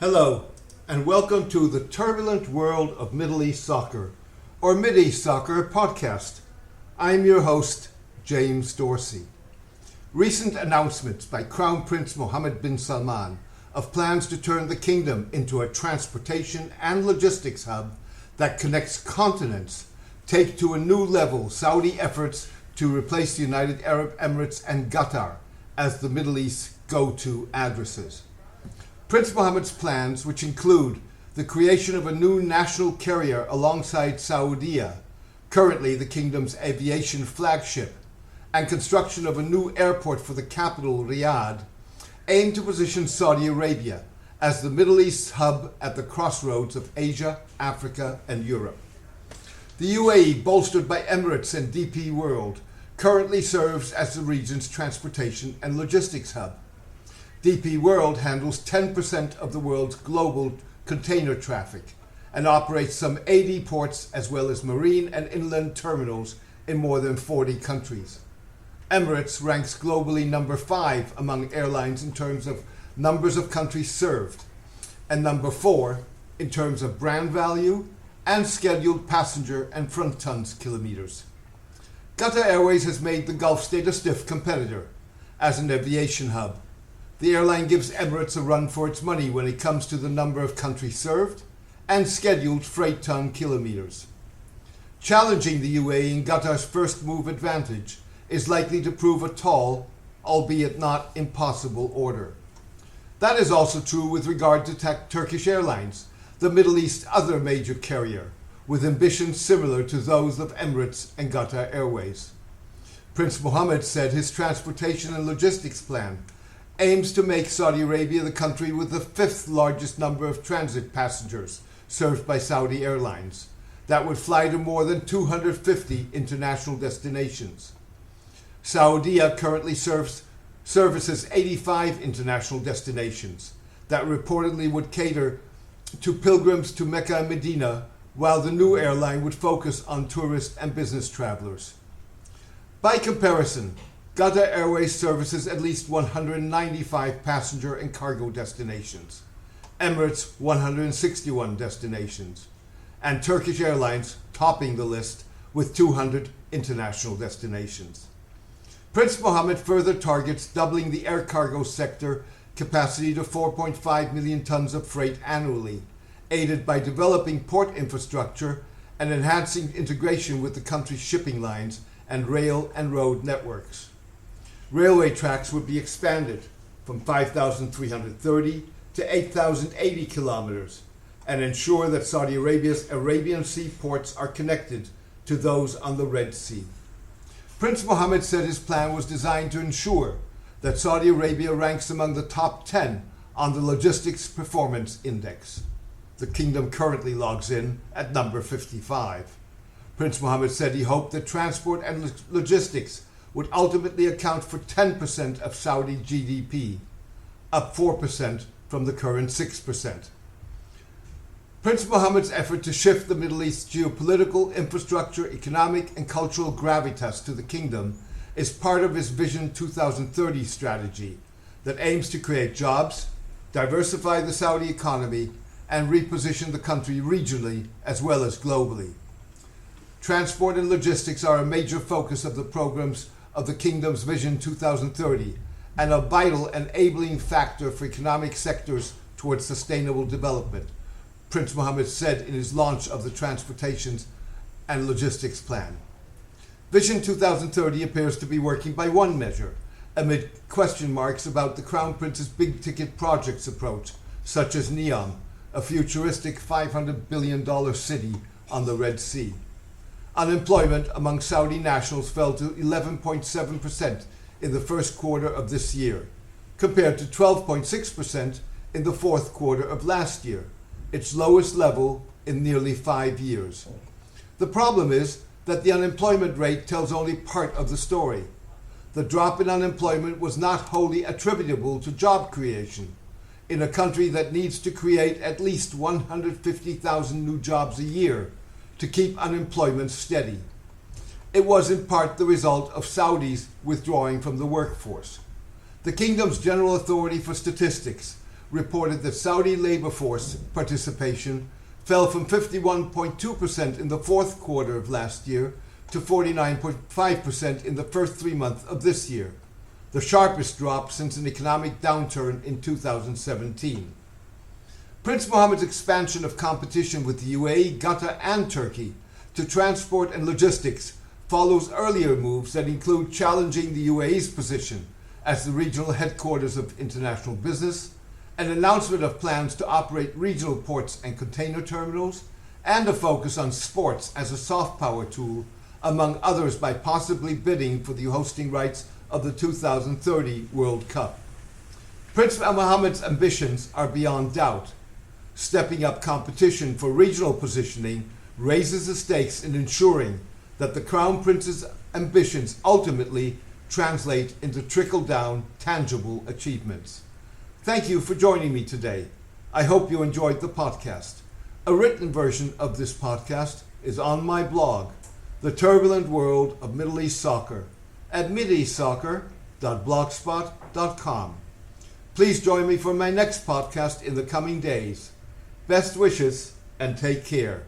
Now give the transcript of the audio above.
Hello, and welcome to the turbulent world of Middle East soccer, or Mid-East Soccer podcast. I'm your host, James Dorsey. Recent announcements by Crown Prince Mohammed bin Salman of plans to turn the kingdom into a transportation and logistics hub that connects continents take to a new level Saudi efforts to replace the United Arab Emirates and Qatar as the Middle East's go-to addresses. Prince Mohammed's plans, which include the creation of a new national carrier alongside Saudia, currently the kingdom's aviation flagship, and construction of a new airport for the capital, Riyadh, aim to position Saudi Arabia as the Middle East hub at the crossroads of Asia, Africa, and Europe. The UAE, bolstered by Emirates and DP World, currently serves as the region's transportation and logistics hub. DP World handles 10% of the world's global container traffic and operates some 80 ports as well as marine and inland terminals in more than 40 countries. Emirates ranks globally number 5 among airlines in terms of numbers of countries served, and number 4 in terms of brand value and scheduled passenger and front tons kilometers. Qatar Airways has made the Gulf state a stiff competitor as an aviation hub. The airline gives Emirates a run for its money when it comes to the number of countries served and scheduled freight ton kilometers. Challenging the UAE in Qatar's first move advantage is likely to prove a tall, albeit not impossible, order. That is also true with regard to Turkish Airlines, the Middle East's other major carrier, with ambitions similar to those of Emirates and Qatar Airways. Prince Mohammed said his transportation and logistics plan aims to make Saudi Arabia the country with the 5th largest number of transit passengers served by Saudi Airlines that would fly to more than 250 international destinations. Saudia currently services 85 international destinations that reportedly would cater to pilgrims to Mecca and Medina, while the new airline would focus on tourist and business travelers. By comparison, Qatar Airways services at least 195 passenger and cargo destinations, Emirates 161 destinations, and Turkish Airlines topping the list with 200 international destinations. Prince Mohammed further targets doubling the air cargo sector capacity to 4.5 million tons of freight annually, aided by developing port infrastructure and enhancing integration with the country's shipping lines and rail and road networks. Railway tracks would be expanded from 5,330 to 8,080 kilometers and ensure that Saudi Arabia's Arabian Sea ports are connected to those on the Red Sea. Prince Mohammed said his plan was designed to ensure that Saudi Arabia ranks among the top 10 on the Logistics Performance Index. The kingdom currently logs in at number 55. Prince Mohammed said he hoped that transport and logistics would ultimately account for 10% of Saudi GDP, up 4% from the current 6%. Prince Mohammed's effort to shift the Middle East's geopolitical, infrastructure, economic, and cultural gravitas to the kingdom is part of his Vision 2030 strategy that aims to create jobs, diversify the Saudi economy, and reposition the country regionally as well as globally. Transport and logistics are a major focus of the programs of the Kingdom's Vision 2030 and a vital enabling factor for economic sectors towards sustainable development, Prince Mohammed said in his launch of the Transportation and Logistics Plan. Vision 2030 appears to be working by one measure, amid question marks about the Crown Prince's big-ticket projects approach, such as NEOM, a futuristic $500 billion city on the Red Sea. Unemployment among Saudi nationals fell to 11.7% in the first quarter of this year, compared to 12.6% in the fourth quarter of last year, its lowest level in nearly 5 years. The problem is that the unemployment rate tells only part of the story. The drop in unemployment was not wholly attributable to job creation. In a country that needs to create at least 150,000 new jobs a year to keep unemployment steady. It was in part the result of Saudis withdrawing from the workforce. The kingdom's General Authority for Statistics reported that Saudi labor force participation fell from 51.2% in the fourth quarter of last year to 49.5% in the first 3 months of this year, the sharpest drop since an economic downturn in 2017. Prince Mohammed's expansion of competition with the UAE, Qatar and Turkey to transport and logistics follows earlier moves that include challenging the UAE's position as the regional headquarters of international business, an announcement of plans to operate regional ports and container terminals, and a focus on sports as a soft power tool, among others by possibly bidding for the hosting rights of the 2030 World Cup. Prince Mohammed's ambitions are beyond doubt. Stepping up competition for regional positioning raises the stakes in ensuring that the Crown Prince's ambitions ultimately translate into trickle-down, tangible achievements. Thank you for joining me today. I hope you enjoyed the podcast. A written version of this podcast is on my blog, The Turbulent World of Middle East Soccer, at mideastsoccer.blogspot.com. Please join me for my next podcast in the coming days. Best wishes and take care.